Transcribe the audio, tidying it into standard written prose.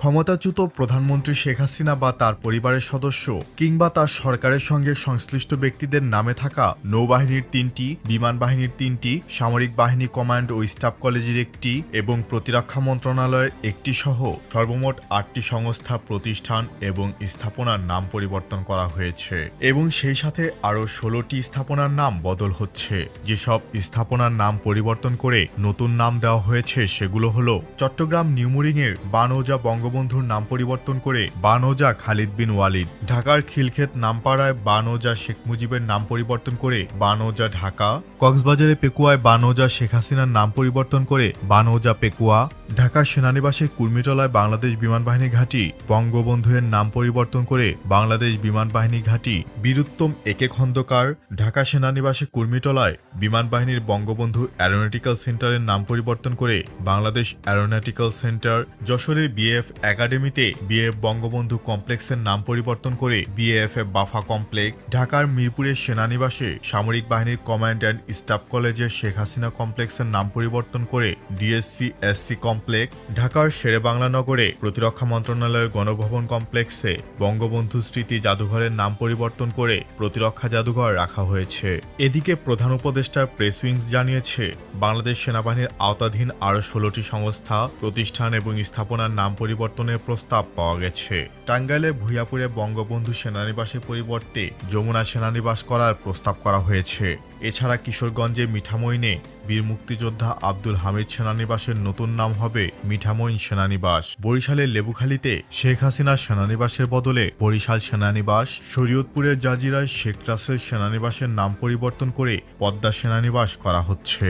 ক্ষমতাচ্যুত প্রধানমন্ত্রী শেখ হাসিনা বা তার পরিবারের সদস্য কিংবা তার সরকারের সঙ্গে সংশ্লিষ্ট ব্যক্তিদের নামে থাকা নৌবাহিনীর ৩টি, বিমান বাহিনীর ৩টি, সামরিক বাহিনী কমান্ড ও স্টাফ কলেজের একটি এবং প্রতিরক্ষা মন্ত্রণালয়ের একটি সহ সর্বমোট ৮টি সংস্থা, প্রতিষ্ঠান এবং স্থাপনার নাম পরিবর্তন করা হয়েছে এবং সেই সাথে আরও ১৬টি স্থাপনার নাম বদল হচ্ছে। যেসব স্থাপনার নাম পরিবর্তন করে নতুন নাম দেওয়া হয়েছে সেগুলো হলো চট্টগ্রাম নিউমুরিংয়ের বানৌজা বঙ্গবন্ধুর নাম পরিবর্তন করে বানৌজা খালিদ বিন ওয়ালিদ, ঢাকার খিলক্ষেত নামপাড়ায় বানৌজা শেখ মুজিবের নাম পরিবর্তন করে বানৌজা ঢাকা, কক্সবাজারে পেকুয়ায় বানৌজা শেখ হাসিনার নাম পরিবর্তন করে বানৌজা পেকুয়া, ঢাকা সেনানিবাসে কুর্মিটোলায় বাংলাদেশ বিমান বাহিনী ঘাঁটি বঙ্গবন্ধুয়ের নাম পরিবর্তন করে বাংলাদেশ বিমান বাহিনী ঘাঁটি বীরুত্তম একে খন্দকার, ঢাকা সেনানিবাসে কুর্মিটোলায় বিমান বাহিনীর বঙ্গবন্ধু অ্যারোনটিক্যাল সেন্টারের নাম পরিবর্তন করে বাংলাদেশ অ্যারোনটিক্যাল সেন্টার, যশোরের বিএএফ একাডেমিতে বিএএফ বঙ্গবন্ধু কমপ্লেক্সের নাম পরিবর্তন করে বিএএফএ বাফা কমপ্লেক্স, ঢাকার মিরপুরের সেনানিবাসে সামরিক বাহিনীর কমান্ড অ্যান্ড স্টাফ কলেজের শেখ হাসিনা কমপ্লেক্সের নাম পরিবর্তন করে ডিএসসি এসসি কমপ্লেক্স, ঢাকার শেরেবাংলা নগরে প্রতিরক্ষা মন্ত্রণালয়ের গণভবন কমপ্লেক্সে বঙ্গবন্ধু স্মৃতি জাদুঘরের নাম পরিবর্তন করে প্রতিরক্ষা জাদুঘর রাখা হয়েছে। এদিকে প্রধান উপদেষ্টার প্রেস উইংস জানিয়েছে, বাংলাদেশ সেনাবাহিনীর আওতাধীন আরও ১৬টি সংস্থা, প্রতিষ্ঠান এবং স্থাপনার নাম পরিবর্তনের প্রস্তাব পাওয়া গেছে। টাঙ্গাইলের ভূঁইয়াপুরে বঙ্গবন্ধু সেনানিবাসের পরিবর্তে যমুনা সেনানিবাস করার প্রস্তাব করা হয়েছে। এছাড়া কিশোরগঞ্জে মিঠামইনে বীর মুক্তিযোদ্ধা আব্দুল হামিদ সেনানিবাসের নতুন নাম হবে মিঠামইন সেনানিবাস। বরিশালের লেবুখালীতে শেখ হাসিনা সেনানিবাসের বদলে বরিশাল সেনানিবাস, শরীয়তপুরের জাজিরায় শেখ রাসেল সেনানিবাসের নাম পরিবর্তন করে পদ্মা সেনানিবাস করা হচ্ছে।